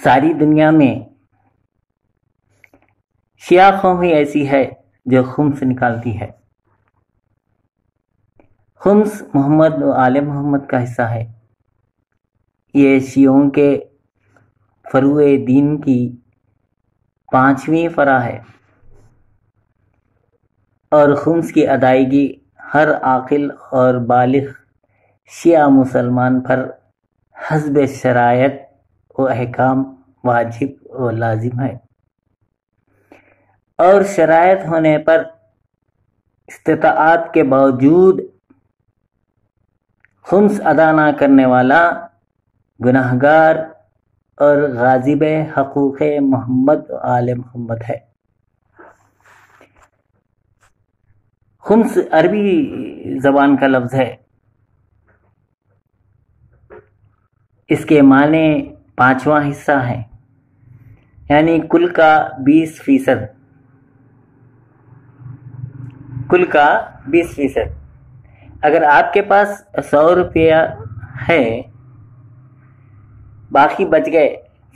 ساری دنیا میں شیعہ قوم ہی ایسی ہے جو خمس نکالتی ہے۔ خمس محمد و آل محمد کا حصہ ہے۔ یہ شیعوں کے فروع دین کی 5ویں فرع ہے، اور خمس کی ادائیگی ہر عاقل اور بالغ شیعہ مسلمان پر حسب شرائط و احکام واجب و لازم ہے، اور شرائط ہونے پر استطاعت کے باوجود خمس ادا نہ کرنے والا گناہگار اور غاصب حقوق محمد و آل محمد ہے۔ خمس عربی زبان کا لفظ ہے۔ اس کے معنی 5واں حصہ ہے، یعنی کل کا 20%۔ کل کا 20%۔ اگر آپ کے پاس 100 روپیہ ہے، باقی بچ گئے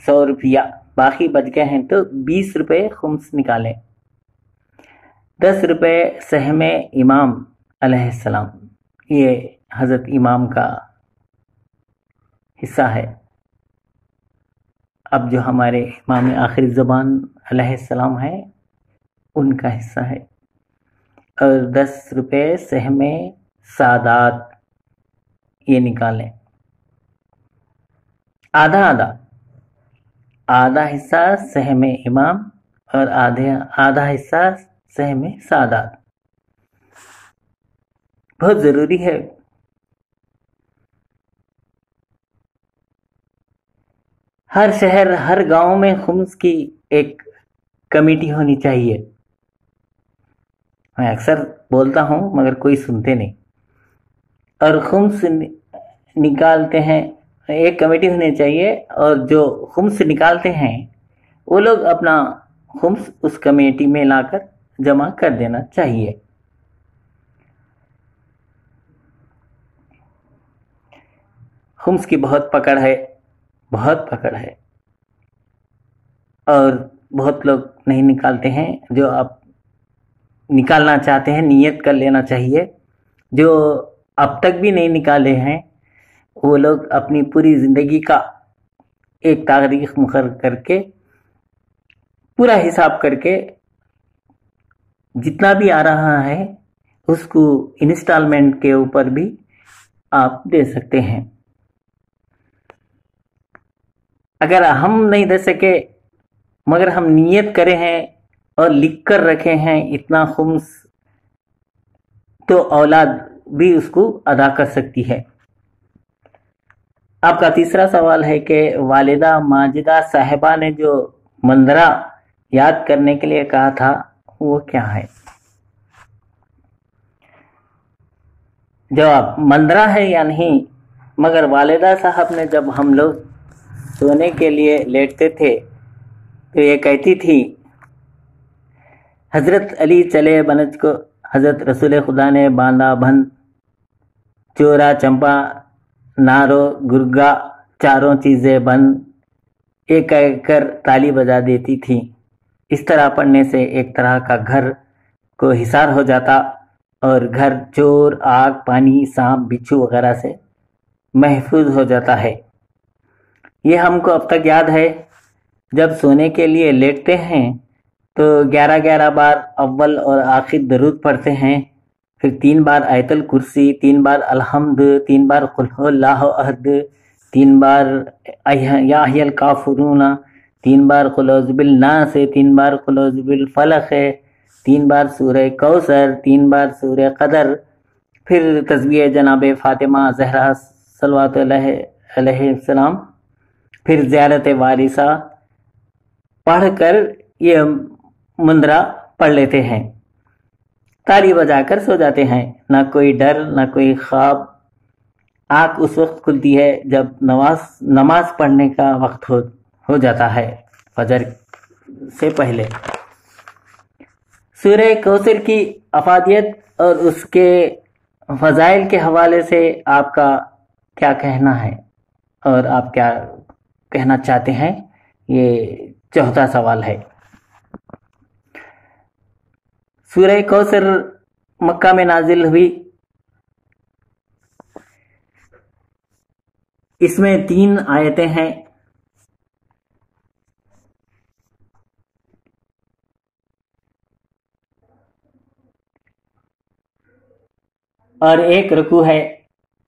100 روپیہ باقی بچ گئے ہیں، تو 20 روپے خمس نکالیں۔ 10 روپے سہم امام علیہ السلام، یہ حضرت امام کا حصہ ہے۔ اب جو ہمارے امام آخر زبان علیہ السلام ہے، ان کا حصہ ہے۔ اور 10 روپے سہم سادات، یہ نکالیں۔ آدھا آدھا، آدھا حصہ سہم امام اور آدھا حصہ سہم سادات، بہت ضروری ہے۔ ہر شہر، ہر گاؤں میں خمس کی ایک کمیٹی ہونی چاہیے۔ میں اکثر بولتا ہوں مگر کوئی سنتے نہیں۔ اور خمس نکالتے ہیں، ایک کمیٹی ہونی چاہیے، اور جو خمس نکالتے ہیں وہ لوگ اپنا خمس اس کمیٹی میں لا کر جمع کر دینا چاہیے۔ خمس کی بہت پکڑ ہے، بہت پکڑ ہے، اور بہت لوگ نہیں نکالتے ہیں۔ جو آپ نکالنا چاہتے ہیں نیت کر لینا چاہیے۔ جو اب تک بھی نہیں نکالے ہیں وہ لوگ اپنی پوری زندگی کا ایک تاریخ مقرر کر کے، پورا حساب کر کے، جتنا بھی آ رہا ہے اس کو انسٹالمنٹ کے اوپر بھی آپ دے سکتے ہیں۔ اگر ہم نہیں دے سکے مگر ہم نیت کرے ہیں اور لکھ کر رکھے ہیں اتنا خمس، تو اولاد بھی اس کو ادا کر سکتی ہے۔ آپ کا تیسرا سوال ہے کہ والدہ ماجدہ صاحبہ نے جو منظرہ یاد کرنے کے لیے کہا تھا وہ کیا ہے؟ جواب، منظرہ ہے یا نہیں، مگر والدہ صاحب نے جب ہم لوگ سونے کے لیے لیٹتے تھے تو یہ کہتی تھی، حضرت علی چلے بنج کو حضرت رسول خدا نے باندھا بند، چورا چمپا نارو گرگا چاروں چیزیں بند، یہ کہہ کر تالی بجا دیتی تھی۔ اس طرح پڑھنے سے ایک طرح کا گھر کو حصار ہو جاتا، اور گھر چور، آگ، پانی، سانپ، بچھو وغیرہ سے محفوظ ہو جاتا ہے۔ یہ ہم کو اب تک یاد ہے۔ جب سونے کے لیے لیٹتے ہیں تو 11 بار اول اور آخر درود پڑھتے ہیں، پھر 3 بار آیت الکرسی، 3 بار الحمد، 3 بار قل هو اللہ احد، 3 بار یا احی الکافرون، 3 بار قل اعوذ بالناس، 3 بار قل اعوذ بالفلق، 3 بار سورہ کوثر، 3 بار سورہ قدر، پھر تسبیح جناب فاطمہ زہرا صلوات اللہ علیہ السلام، پھر زیارت وارثہ پڑھ کر یہ منظرہ پڑھ لیتے ہیں، تالی بجا کر سو جاتے ہیں۔ نہ کوئی ڈر، نہ کوئی خواب۔ آنکھ اس وقت کھلتی ہے جب نماز پڑھنے کا وقت ہو جاتا ہے، فجر سے پہلے۔ سورہ کوثر کی افادیت اور اس کے فضائل کے حوالے سے آپ کا کیا کہنا ہے، اور آپ کیا کہنا چاہتے ہیں، یہ چوتھا سوال ہے۔ سورہ کوثر مکہ میں نازل ہوئی، اس میں 3 آیتیں ہیں۔ اور 1 رکوع ہے،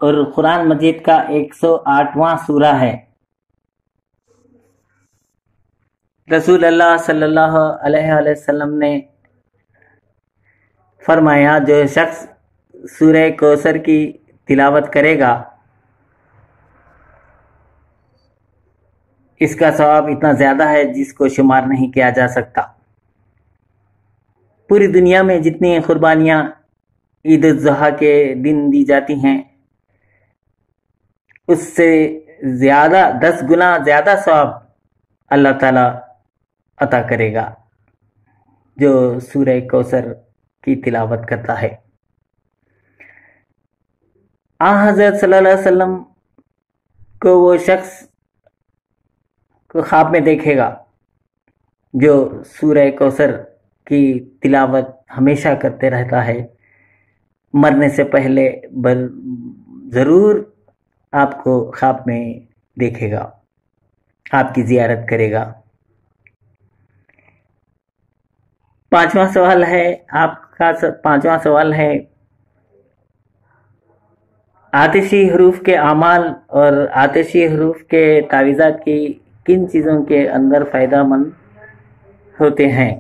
اور قرآن مجید کا 108واں سورہ ہے۔ رسول اللہ صلی اللہ علیہ وآلہ وسلم نے فرمایا، جو شخص سورہ کوثر کی تلاوت کرے گا اس کا ثواب اتنا زیادہ ہے جس کو شمار نہیں کیا جا سکتا۔ پوری دنیا میں جتنی قربانیاں عید الاضحیٰ کے دن دی جاتی ہیں اس سے زیادہ 10 گنا زیادہ ثواب اللہ تعالی عطا کرے گا جو سورہ کوثر کی تلاوت کرتا ہے۔ حضرت صلی اللہ علیہ وسلم کو وہ شخص کو خواب میں دیکھے گا جو سورہ کوثر کی تلاوت ہمیشہ کرتے رہتا ہے، مرنے سے پہلے ضرور آپ کو خواب میں دیکھے گا، آپ کی زیارت کرے گا۔ 5واں سوال ہے آپ کا، 5واں سوال ہے، آتشی حروف کے اعمال اور آتشی حروف کے تعویذات کی کن چیزوں کے اندر فائدہ مند ہوتے ہیں؟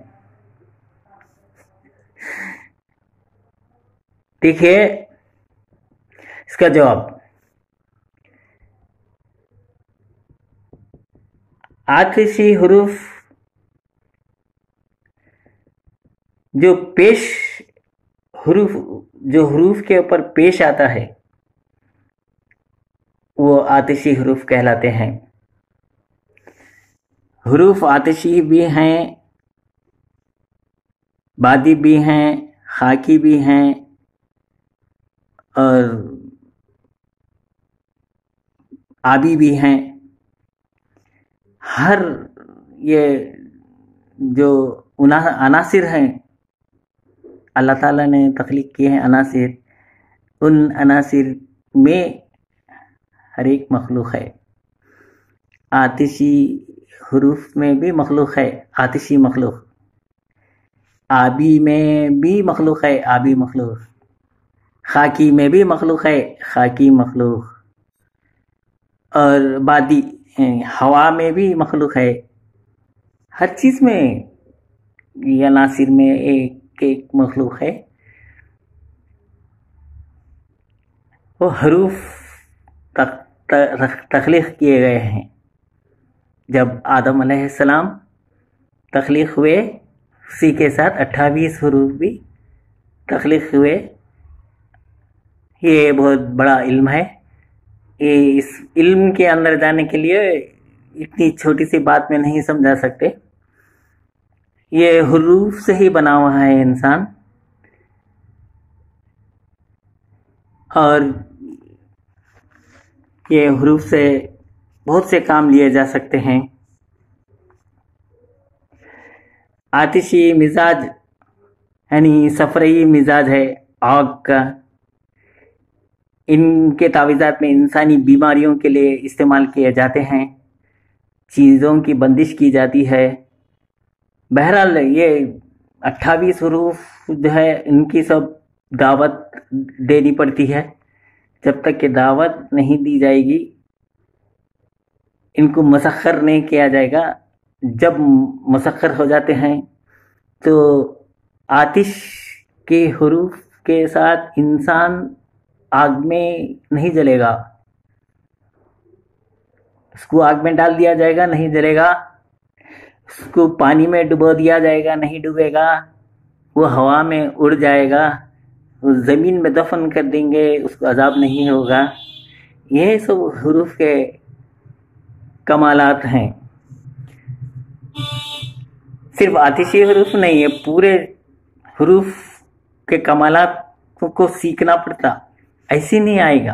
دیکھیے اس کا جواب، آتشی حروف جو حروف کے اوپر پیش آتا ہے وہ آتشی حروف کہلاتے ہیں۔ حروف آتشی بھی ہیں، بادی بھی ہیں، خاکی بھی ہیں، اور آبی بھی ہیں۔ ہر یہ جو عناصر ہیں اللہ تعالیٰ نے تخلیق کیے ہیں عناصر، ان عناصر میں ہر ایک مخلوق ہے۔ آتشی حروف میں بھی مخلوق ہے، آتشی مخلوق، آبی میں بھی مخلوق ہے، آبی مخلوق، خاکی میں بھی مخلوق ہے، خاکی مخلوق، اور بادی ہوا میں بھی مخلوق ہے۔ ہر چیز میں یہ عناصر میں ایک مخلوق ہے۔ وہ حروف تخلیق کیے گئے ہیں۔ جب آدم علیہ السلام تخلیق ہوئے اسی کے ساتھ 28 حروف بھی تخلیق ہوئے۔ یہ بہت بڑا علم ہے، اس علم کے اندر جانے کے لیے اتنی چھوٹی سی بات میں نہیں سمجھا سکتے۔ یہ حروف سے ہی بنا ہوا ہے انسان، اور یہ حروف سے بہت سے کام لیے جا سکتے ہیں۔ آتشی مزاج یعنی صفرائی مزاج ہے آگ کا، ان کے تعویذات میں انسانی بیماریوں کے لیے استعمال کیے جاتے ہیں، چیزوں کی بندش کی جاتی ہے۔ بہرحال یہ 28 حروف جو ہے ان کی سب دعوت دینی پڑتی ہے۔ جب تک کہ دعوت نہیں دی جائے گی ان کو مسخر نہیں کیا جائے گا۔ جب مسخر ہو جاتے ہیں تو آتش کے حروف کے ساتھ انسان آگ میں نہیں جلے گا، اس کو آگ میں ڈال دیا جائے گا، نہیں جلے گا۔ اس کو پانی میں ڈبو دیا جائے گا، نہیں ڈوبے گا۔ وہ ہوا میں اڑ جائے گا، وہ زمین میں دفن کر دیں گے، اس کو عذاب نہیں ہوگا۔ یہ سب حروف کے کمالات ہیں۔ صرف آتشی حروف نہیں ہے، پورے حروف کے کمالات کو سیکھنا پڑتا، ایسے نہیں آئے گا۔